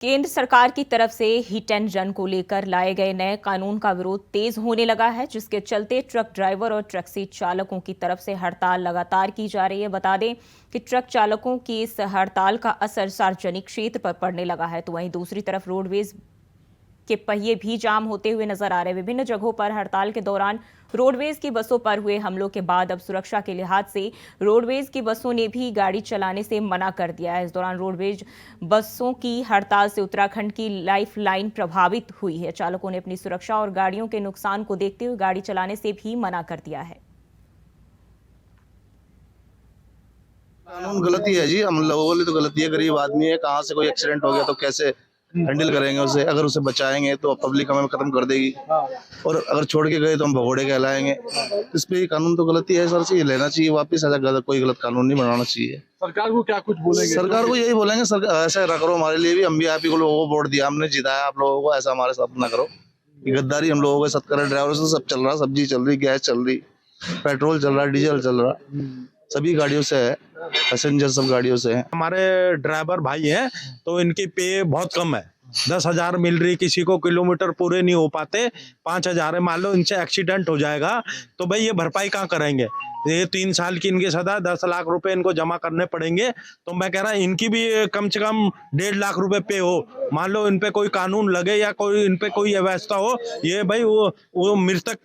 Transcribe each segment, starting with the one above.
केंद्र सरकार की तरफ से हिट एंड रन को लेकर लाए गए नए कानून का विरोध तेज होने लगा है, जिसके चलते ट्रक ड्राइवर और टैक्सी चालकों की तरफ से हड़ताल लगातार की जा रही है। बता दें कि ट्रक चालकों की इस हड़ताल का असर सार्वजनिक क्षेत्र पर पड़ने लगा है, तो वहीं दूसरी तरफ रोडवेज के पहिए भी जाम होते हुए नजर आ रहे हैं। विभिन्न जगहों पर हड़ताल के दौरान रोडवेज की बसों पर हुए हमलों के बाद अब सुरक्षा के लिहाज से रोडवेज की बसों ने भी गाड़ी चलाने से मना कर दिया है। इस दौरान रोडवेज बसों की हड़ताल से उत्तराखंड की लाइफ लाइन प्रभावित हुई है। चालकों ने अपनी सुरक्षा और गाड़ियों के नुकसान को देखते हुए गाड़ी चलाने से भी मना कर दिया है। कानून गलती है जी, हम लोगों वाली तो गलती है। गरीब आदमी है, कहाँ से कोई एक्सीडेंट हो गया तो कैसे हैंडल करेंगे उसे। अगर उसे बचाएंगे तो पब्लिक हमें खत्म कर देगी, और अगर छोड़ के गए तो हम भगोड़े कहलाएंगे। इस पे कानून तो गलती है सर, से लेना चाहिए वापस। ऐसा कोई गलत कानून नहीं बनाना चाहिए। सरकार को क्या कुछ बोलेंगे? सरकार को यही बोलेंगे, सरकार ऐसा ना करो हमारे लिए भी। हम भी आप ही को लोगों को वोट दिया, हमने जिताया आप लोगों को, ऐसा हमारे साथ ना करो। ये गद्दारी हम लोगों के साथ कर। ड्राइवरों से सब चल रहा, सब्जी चल रही, गैस चल रही, पेट्रोल चल रहा, डीजल चल रहा, सभी गाड़ियों से है। पैसेंजर सब गाड़ियों से हैं। हमारे ड्राइवर भाई हैं तो इनकी पे बहुत कम है। 10,000 मिल रही, किसी को किलोमीटर पूरे नहीं हो पाते, 5,000 है। मान लो इनसे एक्सीडेंट हो जाएगा तो भाई ये भरपाई कहाँ करेंगे? ये 3 साल की इनकी सजा, 10 लाख रुपए इनको जमा करने पड़ेंगे। तो मैं कह रहा इनकी भी कम से कम 1.5 लाख रुपए पे हो। मान लो इन पे कोई कानून लगे या कोई इन पे कोई व्यवस्था हो, ये भाई वो मृतक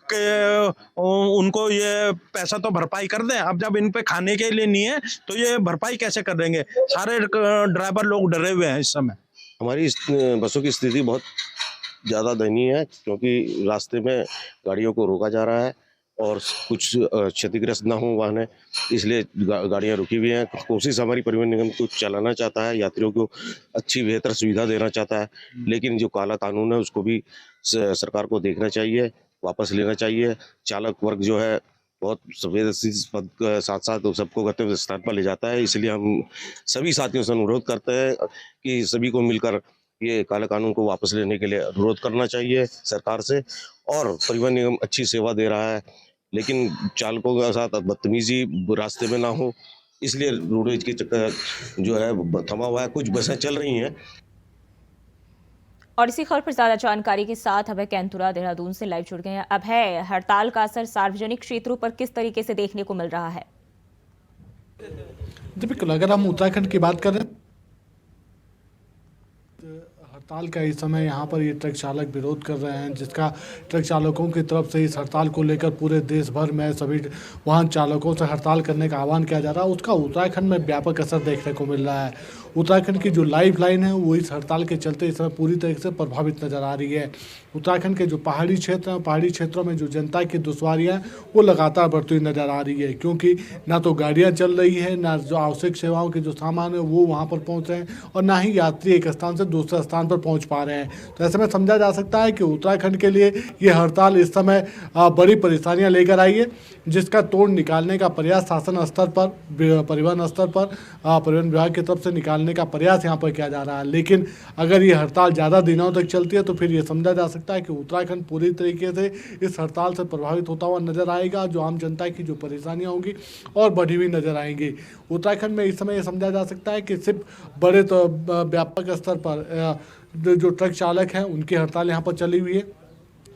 उनको ये पैसा तो भरपाई कर दें। अब जब इन पे खाने के लिए नहीं है तो ये भरपाई कैसे कर देंगे? सारे ड्राइवर लोग डरे हुए हैं इस समय। हमारी बसों की स्थिति बहुत ज़्यादा दयनीय है, क्योंकि रास्ते में गाड़ियों को रोका जा रहा है और कुछ क्षतिग्रस्त ना हो वाहन, इसलिए गाड़ियां रुकी हुई हैं। कोशिश हमारी परिवहन निगम को चलाना चाहता है, यात्रियों को अच्छी बेहतर सुविधा देना चाहता है, लेकिन जो काला कानून है उसको भी सरकार को देखना चाहिए, वापस लेना चाहिए। चालक वर्ग जो है बहुत संवेदनशील पद के साथ साथ सबको गंतव्य स्थान पर ले जाता है। इसलिए हम सभी साथियों से अनुरोध करते हैं कि सभी को मिलकर ये काले कानून को वापस लेने के लिए अनुरोध करना चाहिए सरकार से। और परिवहन निगम अच्छी सेवा दे रहा है, लेकिन चालकों के साथ बदतमीजी रास्ते में ना हो, इसलिए रोडवेज के चक्कर जो है थमा हुआ है। कुछ बसें चल रही हैं। और इसी खबर पर ज्यादा जानकारी के साथ अभय कैंतुरा देहरादून से लाइव जुड़ गए हैं। अभय, हड़ताल का असर सार्वजनिक क्षेत्रों पर किस तरीके से देखने को मिल रहा है? जी बिल्कुल, अगर हम उत्तराखंड की बात करें, हड़ताल का इस समय यहाँ पर ये ट्रक चालक विरोध कर रहे हैं, जिसका ट्रक चालकों की तरफ से इस हड़ताल को लेकर पूरे देश भर में सभी वाहन चालकों से हड़ताल करने का आह्वान किया जा रहा है। उसका उत्तराखंड में व्यापक असर देखने को मिल रहा है। उत्तराखंड की जो लाइफ लाइन है वो इस हड़ताल के चलते इस समय पूरी तरीके से प्रभावित नजर आ रही है। उत्तराखंड के जो पहाड़ी क्षेत्र हैं, पहाड़ी क्षेत्रों में जो जनता की दुश्वारियाँ वो लगातार बढ़ती हुई नजर आ रही है, क्योंकि ना तो गाड़ियाँ चल रही है, ना जो आवश्यक सेवाओं के जो सामान है वो वहाँ पर पहुँच रहे हैं, और ना ही यात्री एक स्थान से दूसरे स्थान पर पहुँच पा रहे हैं। तो ऐसे में समझा जा सकता है कि उत्तराखंड के लिए ये हड़ताल इस समय बड़ी परेशानियाँ लेकर आई है, जिसका तोड़ निकालने का प्रयास शासन स्तर पर, परिवहन स्तर पर, परिवहन विभाग की तरफ से निकालने का प्रयास यहाँ पर किया जा रहा है। लेकिन अगर ये हड़ताल ज़्यादा दिनों तक चलती है तो फिर ये समझा जा सकता है कि उत्तराखंड पूरी तरीके से इस हड़ताल से प्रभावित होता हुआ नजर आएगा। जो आम जनता की जो परेशानियाँ होंगी और बढ़ी हुई नजर आएंगी। उत्तराखंड में इस समय ये समझा जा सकता है कि सिर्फ बड़े तो व्यापक स्तर पर जो ट्रक चालक हैं उनकी हड़ताल यहाँ पर चली हुई है।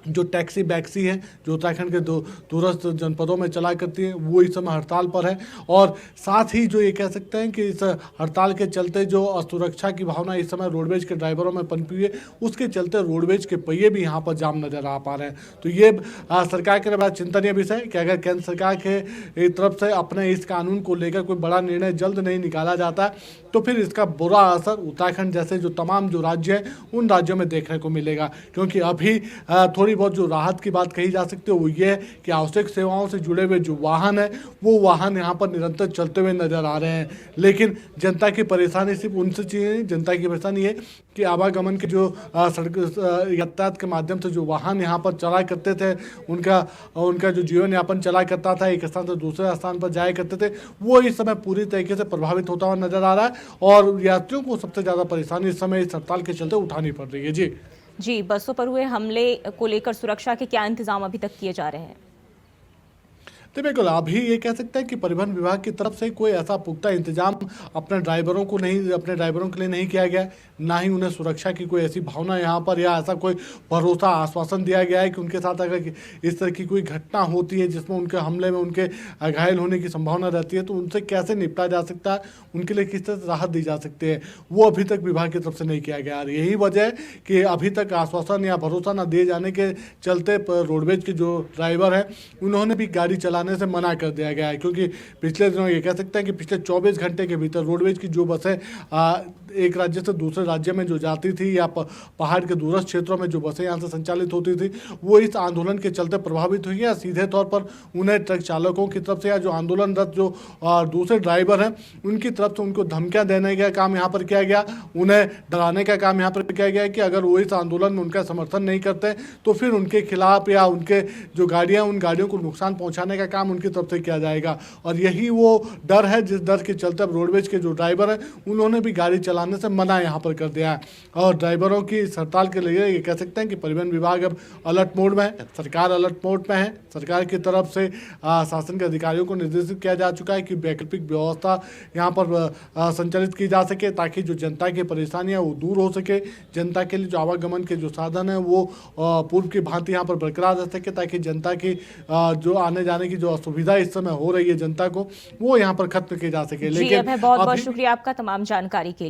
जो टैक्सी बैक्सी है, जो उत्तराखंड के दूरस्थ जनपदों में चला करती है, वो इस समय हड़ताल पर है। और साथ ही जो ये कह सकते हैं कि इस हड़ताल के चलते जो असुरक्षा की भावना इस समय रोडवेज के ड्राइवरों में पनपी हुई है, उसके चलते रोडवेज के पहिए भी यहाँ पर जाम नजर आ पा रहे हैं। तो ये सरकार के लिए बड़ा चिंतनीय विषय है कि अगर केंद्र सरकार के तरफ से अपने इस कानून को लेकर कोई बड़ा निर्णय जल्द नहीं निकाला जाता है तो फिर इसका बुरा असर उत्तराखंड जैसे जो तमाम जो राज्य हैं उन राज्यों में देखने को मिलेगा। क्योंकि अभी थोड़ी बहुत जो राहत की बात कही जा सकती है वो ये है कि आवश्यक सेवाओं से जुड़े हुए जो वाहन है वो वाहन यहाँ पर निरंतर चलते हुए नजर आ रहे हैं। लेकिन जनता की परेशानी सिर्फ उनसे चाहिए नहीं, जनता की परेशानी है कि आवागमन के जो सड़क यातायात के माध्यम से जो वाहन यहाँ पर चला करते थे, उनका जो जीवन यापन चला करता था, एक स्थान से दूसरे स्थान पर जाया करते थे, वो इस समय पूरी तरीके से प्रभावित होता हुआ नजर आ रहा है। और यात्रियों को सबसे ज़्यादा परेशानी इस समय इस हड़ताल के चलते उठानी पड़ रही है। जी, बसों पर हुए हमले को लेकर सुरक्षा के क्या इंतजाम अभी तक किए जा रहे हैं? तो बिल्कुल अभी ये कह सकते हैं कि परिवहन विभाग की तरफ से कोई ऐसा पुख्ता इंतजाम अपने ड्राइवरों के लिए नहीं किया गया है, ना ही उन्हें सुरक्षा की कोई ऐसी भावना यहाँ पर या ऐसा कोई भरोसा आश्वासन दिया गया है कि उनके साथ अगर इस तरह की कोई घटना होती है जिसमें उनके हमले में उनके घायल होने की संभावना रहती है तो उनसे कैसे निपटा जा सकता है, उनके लिए किस तरह से राहत दी जा सकती है, वो अभी तक विभाग की तरफ से नहीं किया गया। और यही वजह है कि अभी तक आश्वासन या भरोसा न दिए जाने के चलते रोडवेज के जो ड्राइवर हैं उन्होंने भी गाड़ी चलाने से मना कर दिया गया है, क्योंकि पिछले दिनों ये कह सकते हैं कि पिछले 24 घंटे के भीतर रोडवेज की जो बसें एक राज्य से दूसरे राज्य में जो जाती थी या पहाड़ के दूरस्थ क्षेत्रों में जो बसें यहाँ से संचालित होती थी वो इस आंदोलन के चलते प्रभावित हुई है। सीधे तौर पर उन्हें ट्रक चालकों की तरफ से या जो आंदोलनरत जो दूसरे ड्राइवर हैं उनकी तरफ से उनको धमकियाँ देने का काम यहाँ पर किया गया, उन्हें डराने का काम यहाँ पर किया गया कि अगर वो इस आंदोलन में उनका समर्थन नहीं करते तो फिर उनके खिलाफ या उनके जो गाड़ियाँ उन गाड़ियों को नुकसान पहुँचाने का काम उनकी तरफ से किया जाएगा। और यही वो डर है जिस डर के चलते अब रोडवेज के जो ड्राइवर हैं उन्होंने भी गाड़ी चलाने से मना यहाँ पर कर दिया है। और ड्राइवरों की इस हड़ताल के लिए ये कह सकते हैं कि परिवहन विभाग अब अलर्ट मोड में है, सरकार अलर्ट मोड में है। सरकार की तरफ से शासन के अधिकारियों को निर्देशित किया जा चुका है कि वैकल्पिक व्यवस्था यहाँ पर संचालित की जा सके ताकि जो जनता की परेशानियाँ वो दूर हो सके, जनता के लिए जो आवागमन के जो साधन है वो पूर्व की भांति यहाँ पर बरकरार रह सके ताकि जनता की जो आने जाने की जो असुविधा इस समय हो रही है जनता को वो यहाँ पर खत्म की जा सके। लेकिन बहुत बहुत शुक्रिया आपका तमाम जानकारी के लिए।